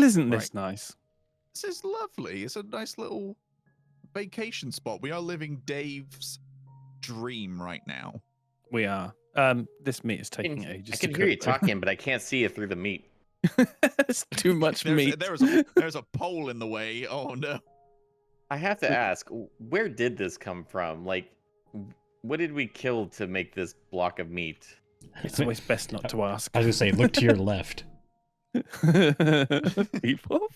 Well, isn't this nice? This is lovely. It's a nice little vacation spot. We are living Dave's dream right now. We are. This meat is taking ages. I can hear you talking, but I can't see it through the meat. It's too much meat. There's a pole in the way. Oh no. I have to ask, where did this come from? Like, what did we kill to make this block of meat? It's always best not to ask. I was gonna say, look to your left. People?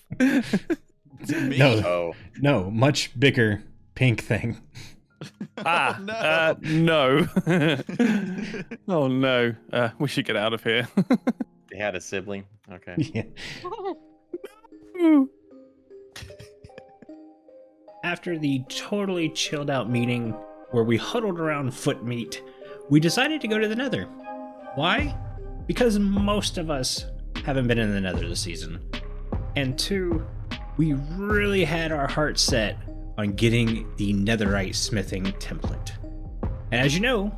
No, much bigger pink thing. No. Oh no. We should get out of here. They had a sibling? Okay. Yeah. After the totally chilled out meeting where we huddled around foot meat, we decided to go to the nether. Why? Because most of us haven't been in the nether this season. And 2, we really had our hearts set on getting the netherite smithing template. And as you know,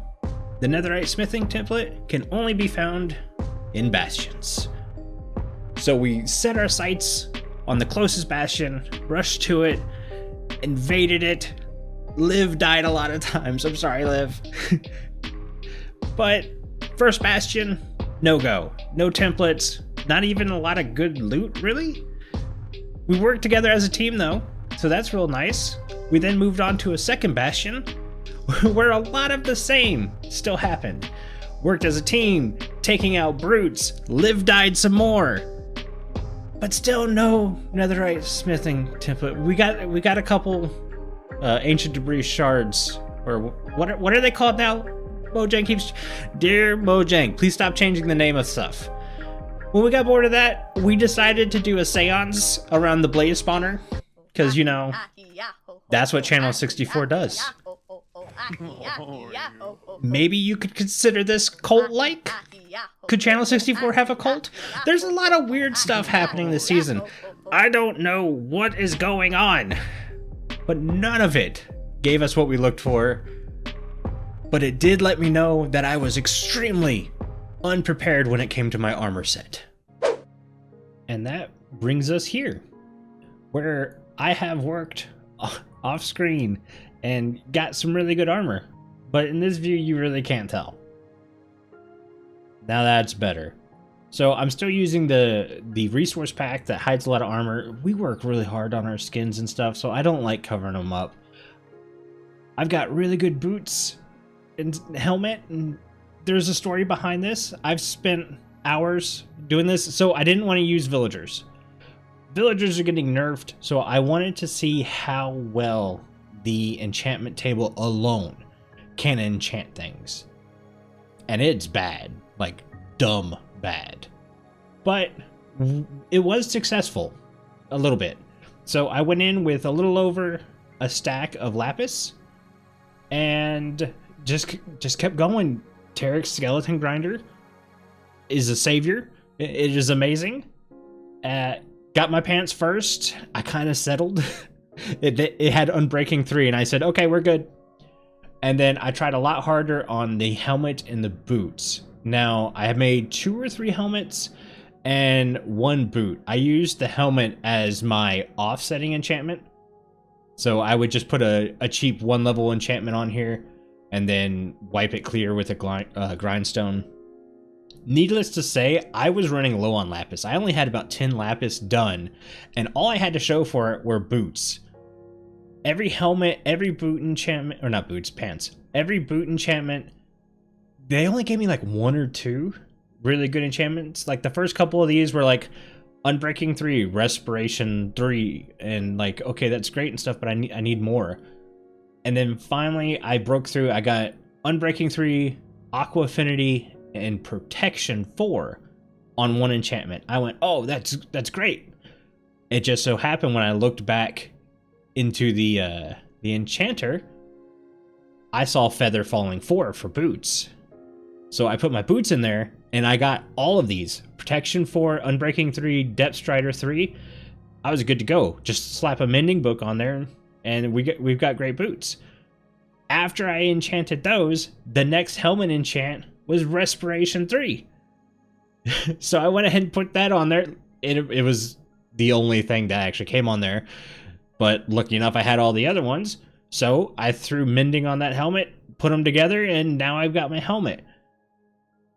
the netherite smithing template can only be found in bastions. So we set our sights on the closest bastion, rushed to it, invaded it. Liv died a lot of times. I'm sorry, Liv. But first bastion, no go. No templates, not even a lot of good loot, really. We worked together as a team though, so that's real nice. We then moved on to a second bastion where a lot of the same still happened. Worked as a team, taking out brutes. Liv died some more. But still no netherite smithing template. We got a couple ancient debris shards, or what are they called now? Mojang keeps, dear Mojang, please stop changing the name of stuff. When we got bored of that, we decided to do a seance around the blaze spawner, because you know that's what Channel 64 does. Maybe you could consider this cult-like? Could Channel 64 have a cult? There's a lot of weird stuff happening this season. I don't know what is going on, but none of it gave us what we looked for. But it did let me know that I was extremely unprepared when it came to my armor set. And that brings us here, where I have worked off screen and got some really good armor. But in this view, you really can't tell. Now that's better. So I'm still using the resource pack that hides a lot of armor. We work really hard on our skins and stuff, so I don't like covering them up. I've got really good boots and helmet, and there's a story behind this. I've spent hours doing this, so I didn't want to use villagers. Villagers are getting nerfed, so I wanted to see how well the enchantment table alone can enchant things. And it's bad, like dumb bad. But it was successful, a little bit. So I went in with a little over a stack of lapis and just kept going. Tarek's skeleton grinder is a savior. It is amazing. Got my pants first. I kind of settled. It had Unbreaking 3, and I said, okay, we're good. And then I tried a lot harder on the helmet and the boots. Now, I have made 2 or 3 helmets and 1 boot. I used the helmet as my offsetting enchantment. So I would just put a cheap 1-level enchantment on here and then wipe it clear with a grindstone. Needless to say, I was running low on lapis. I only had about 10 lapis done, and all I had to show for it were boots. Every helmet, every boot enchantment, or not boots, pants. Every boot enchantment, they only gave me like 1 or 2 really good enchantments. Like the first couple of these were like Unbreaking 3, Respiration 3, and like, okay, that's great and stuff, but I need more. And then finally I broke through. I got Unbreaking 3, Aqua Affinity, and Protection 4 on 1 enchantment. I went, oh, that's great. It just so happened when I looked back into the enchanter, I saw Feather Falling 4 for boots. So I put my boots in there, and I got all of these. Protection 4, Unbreaking 3, Depth Strider 3. I was good to go. Just slap a mending book on there, and we've got great boots. After I enchanted those, the next helmet enchant was Respiration 3. So I went ahead and put that on there. It was the only thing that actually came on there. But lucky enough, I had all the other ones. So I threw mending on that helmet, put them together, and now I've got my helmet.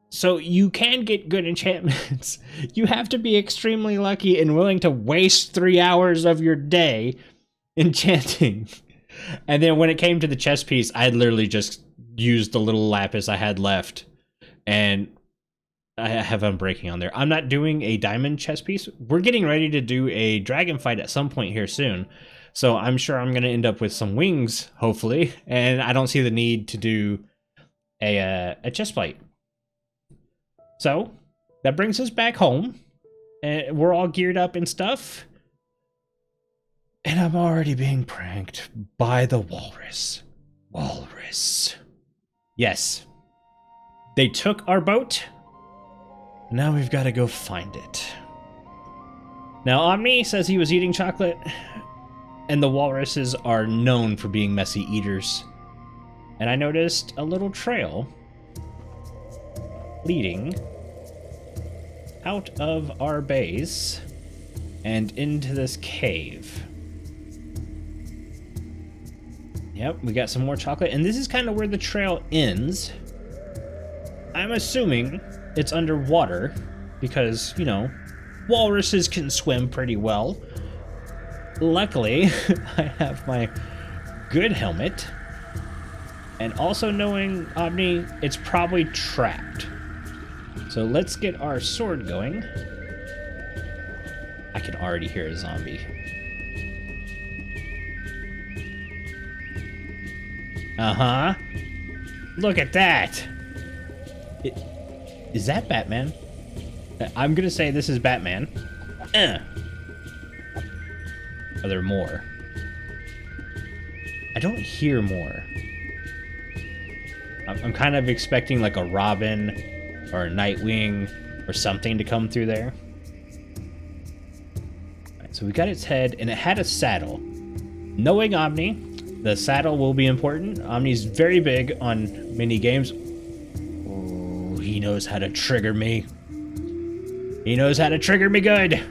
So you can get good enchantments. You have to be extremely lucky and willing to waste 3 hours of your day enchanting. And then when it came to the chest piece, I had literally just used the little lapis I had left. And I have Unbreaking on there. I'm not doing a diamond chest piece. We're getting ready to do a dragon fight at some point here soon. So I'm sure I'm going to end up with some wings, hopefully. And I don't see the need to do a chest plate. So that brings us back home. And we're all geared up and stuff. And I'm already being pranked by the walrus. Walrus. Yes. They took our boat. Now we've got to go find it. Now, Aubni says he was eating chocolate, and the walruses are known for being messy eaters. And I noticed a little trail leading out of our base and into this cave. Yep, we got some more chocolate, and this is kind of where the trail ends. I'm assuming it's underwater because, you know, walruses can swim pretty well. Luckily, I have my good helmet. And also knowing Aubni, it's probably trapped. So let's get our sword going. I can already hear a zombie. Uh-huh. Look at that. Is that Batman? I'm gonna say this is Batman. Are there more? I don't hear more. I'm kind of expecting like a Robin or a Nightwing or something to come through there. Alright, so we got its head, and it had a saddle. Knowing Aubni, the saddle will be important. Omni's very big on mini games. Oh, he knows how to trigger me. He knows how to trigger me good.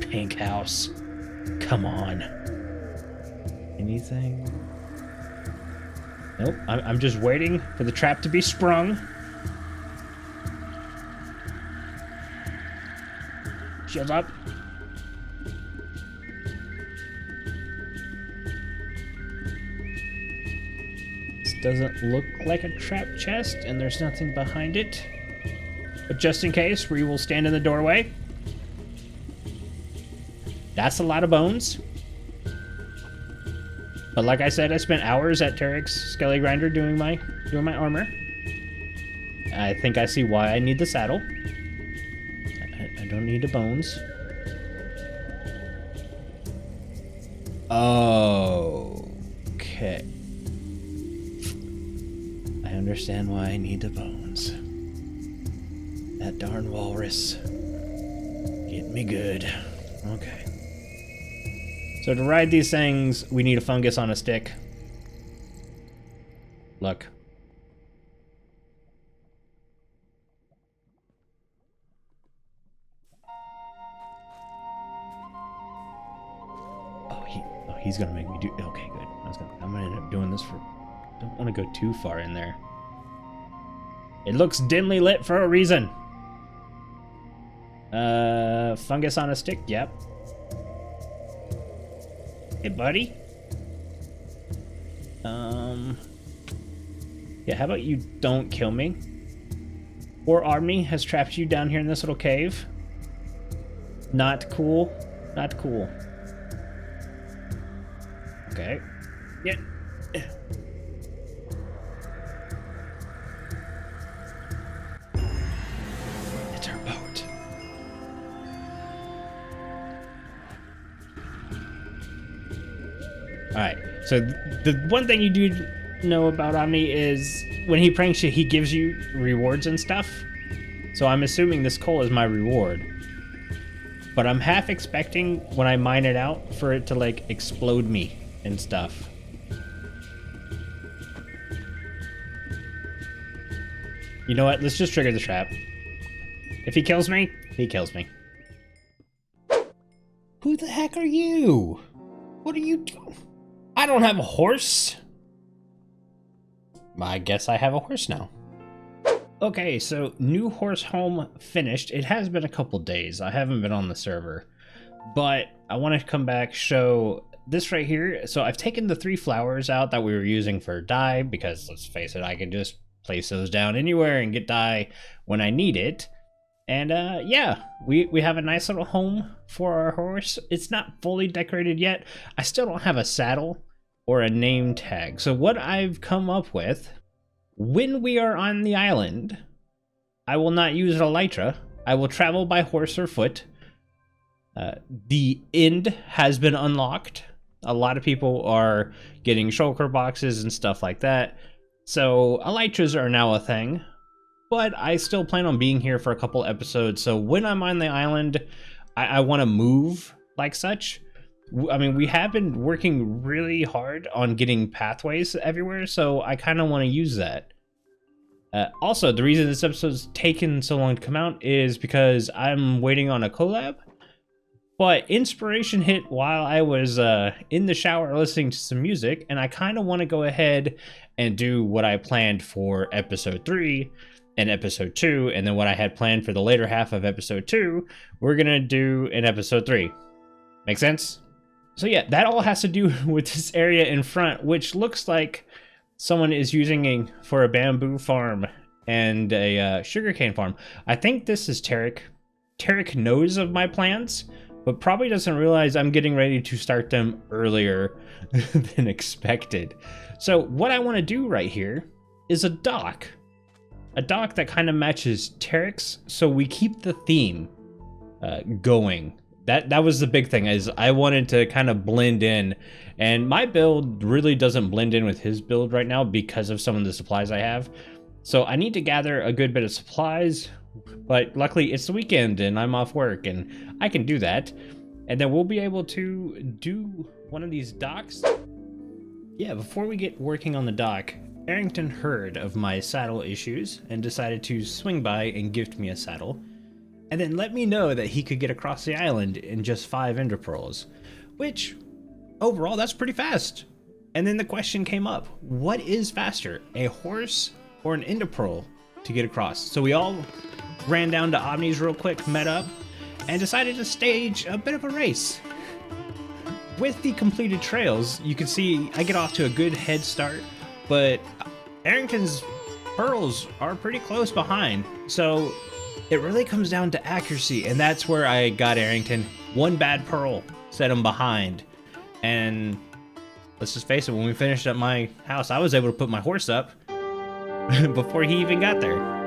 Pink house. Come on. Anything? Nope. I'm just waiting for the trap to be sprung. Shield up. This doesn't look like a trap chest, and there's nothing behind it. But just in case, we will stand in the doorway. That's a lot of bones. But like I said, I spent hours at Tarek's Skelly Grinder doing my armor. I think I see why I need the saddle. I don't need the bones. Okay. I understand why I need the bones. That darn walrus. Get me good. Okay. So to ride these things, we need a fungus on a stick. Look. Oh, he's gonna make me do. Okay, good. I'm gonna end up doing this for. Don't want to go too far in there. It looks dimly lit for a reason. Fungus on a stick. Yep. Hey, buddy. Yeah, how about you don't kill me? Or Aubni has trapped you down here in this little cave. Not cool. Not cool. Okay. Yeah. It's our boat. Alright, so the one thing you do know about Aubni is when he pranks you, he gives you rewards and stuff. So I'm assuming this coal is my reward. But I'm half expecting when I mine it out for it to like explode me and stuff. You know what? Let's just trigger the trap. If he kills me, he kills me. Who the heck are you? What are you doing? I don't have a horse. I guess I have a horse now. Okay, so new horse home finished. It has been a couple days. I haven't been on the server, but I want to come back, show this right here. So I've taken the 3 flowers out that we were using for dye, because let's face it, I can just place those down anywhere and get dye when I need it. And yeah, we have a nice little home for our horse. It's not fully decorated yet. I still don't have a saddle or a name tag. So what I've come up with, when we are on the island, I will not use an elytra. I will travel by horse or foot. The end has been unlocked. A lot of people are getting shulker boxes and stuff like that. So elytras are now a thing. But I still plan on being here for a couple episodes. So when I'm on the island, I want to move like such. I mean, we have been working really hard on getting pathways everywhere, so I kind of want to use that. Also, the reason this episode's taken so long to come out is because I'm waiting on a collab. But inspiration hit while I was in the shower listening to some music, and I kind of want to go ahead and do what I planned for episode 3 and episode 2, and then what I had planned for the later half of episode 2, we're going to do in episode 3. Make sense? So yeah, that all has to do with this area in front, which looks like someone is using for a bamboo farm and a sugarcane farm. I think this is Tarek. Tarek knows of my plans, but probably doesn't realize I'm getting ready to start them earlier than expected. So what I want to do right here is a dock that kind of matches Tarek's, so we keep the theme going. That was the big thing, is I wanted to kind of blend in, and my build really doesn't blend in with his build right now because of some of the supplies I have. So I need to gather a good bit of supplies, but luckily it's the weekend and I'm off work and I can do that. And then we'll be able to do one of these docks. Yeah, before we get working on the dock, Aerington heard of my saddle issues and decided to swing by and gift me a saddle, and then let me know that he could get across the island in just 5 ender pearls, which overall that's pretty fast. And then the question came up, what is faster, a horse or an ender pearl to get across? So we all ran down to Aubni's real quick, met up, and decided to stage a bit of a race. With the completed trails, you can see I get off to a good head start, but Aerington's pearls are pretty close behind. So it really comes down to accuracy, and that's where I got Aerington. One bad pearl set him behind. And let's just face it, when we finished up my house, I was able to put my horse up before he even got there.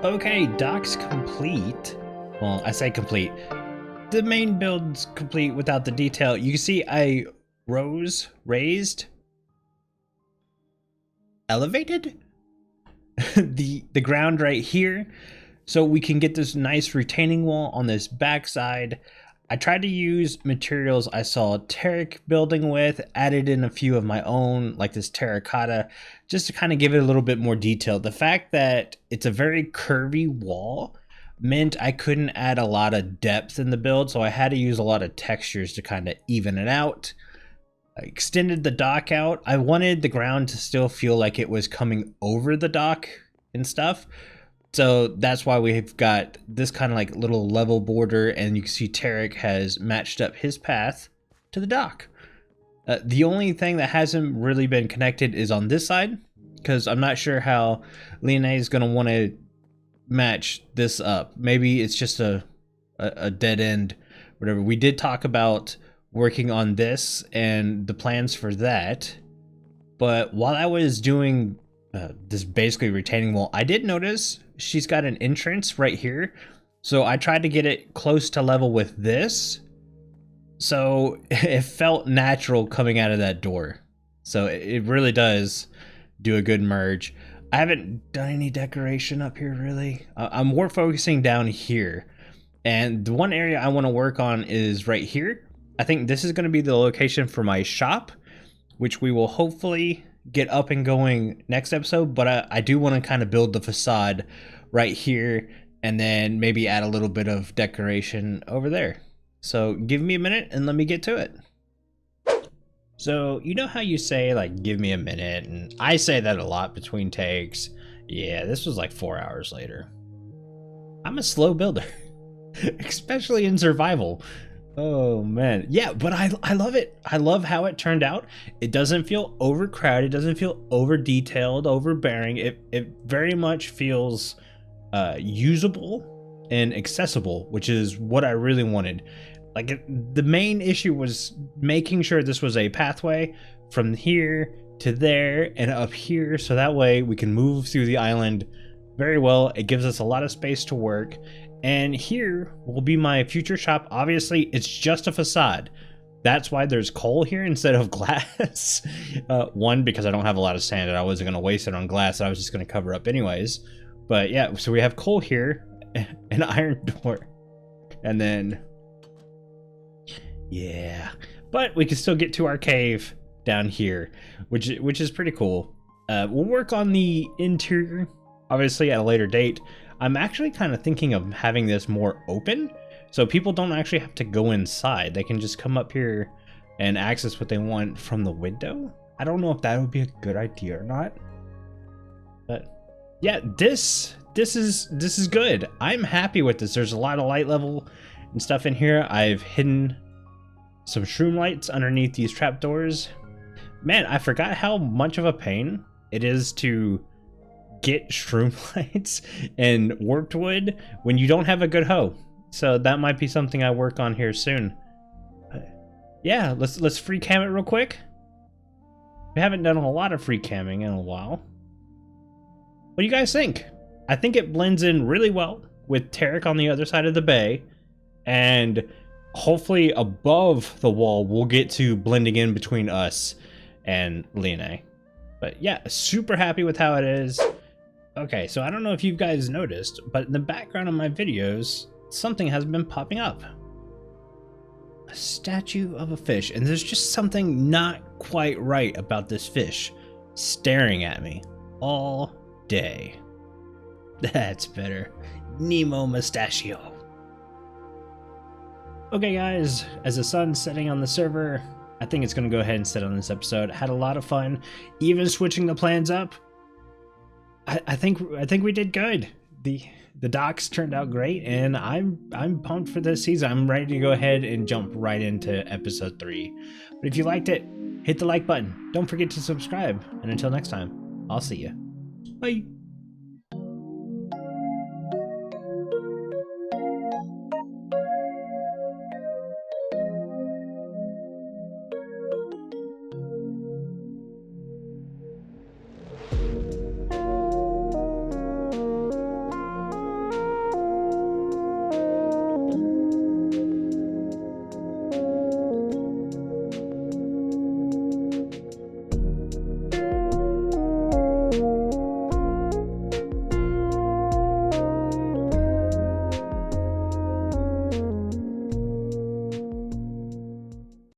Okay, dock's complete. Well, I say complete. The main build's complete without the detail. You can see I raised, elevated the ground right here, so we can get this nice retaining wall on this backside. I tried to use materials I saw Tarek building with, added in a few of my own, like this terracotta, just to kind of give it a little bit more detail. The fact that it's a very curvy wall meant I couldn't add a lot of depth in the build, so I had to use a lot of textures to kind of even it out. I extended the dock out. I wanted the ground to still feel like it was coming over the dock and stuff. So that's why we've got this kind of like little level border, and you can see Tarek has matched up his path to the dock. The only thing that hasn't really been connected is on this side, because I'm not sure how Lena is going to want to match this up. Maybe it's just a dead end, whatever. We did talk about working on this and the plans for that, but while I was doing this basically retaining wall, I did notice she's got an entrance right here, so I tried to get it close to level with this, so it felt natural coming out of that door. So it really does do a good merge. I haven't done any decoration up here really. I'm more focusing down here, and the one area I want to work on is right here. I think this is going to be the location for my shop, which we will hopefully get up and going next episode, but I do want to kind of build the facade right here and then maybe add a little bit of decoration over there. So give me a minute and let me get to it. So you know how you say like give me a minute, and I say that a lot between takes. Yeah, this was like 4 hours later. I'm a slow builder, especially in survival. Oh man, yeah, but I love it. I love how it turned out. It doesn't feel overcrowded, it doesn't feel over detailed, overbearing. It very much feels usable and accessible, which is what I really wanted. Like the main issue was making sure this was a pathway from here to there and up here, so that way we can move through the island very well. It gives us a lot of space to work. And here will be my future shop. Obviously, it's just a facade. That's why there's coal here instead of glass. One, because I don't have a lot of sand and I wasn't going to waste it on glass. I was just going to cover up anyways. But yeah, so we have coal here, an iron door, and then, yeah. But we can still get to our cave down here, which is pretty cool. We'll work on the interior, obviously, at a later date. I'm actually kind of thinking of having this more open, so people don't actually have to go inside. They can just come up here and access what they want from the window. I don't know if that would be a good idea or not, but yeah, this is good. I'm happy with this. There's a lot of light level and stuff in here. I've hidden some shroom lights underneath these trapdoors. Man, I forgot how much of a pain it is to get shroom lights and warped wood when you don't have a good hoe. So that might be something I work on here soon. Yeah, let's free cam it real quick. We haven't done a lot of free camming in a while. What do you guys think? I think it blends in really well with Tarek on the other side of the bay, and hopefully above the wall we'll get to blending in between us and Lena. But yeah, super happy with how it is. Okay, so I don't know if you guys noticed, but in the background of my videos, something has been popping up. A statue of a fish, and there's just something not quite right about this fish staring at me all day. That's better. Nemo Mustachio. Okay guys, as the sun's setting on the server, I think it's going to go ahead and set on this episode. Had a lot of fun, even switching the plans up. I think we did good. The docks turned out great, and I'm pumped for this season. I'm ready to go ahead and jump right into episode 3. But if you liked it, hit the like button. Don't forget to subscribe. And until next time, I'll see you. Bye.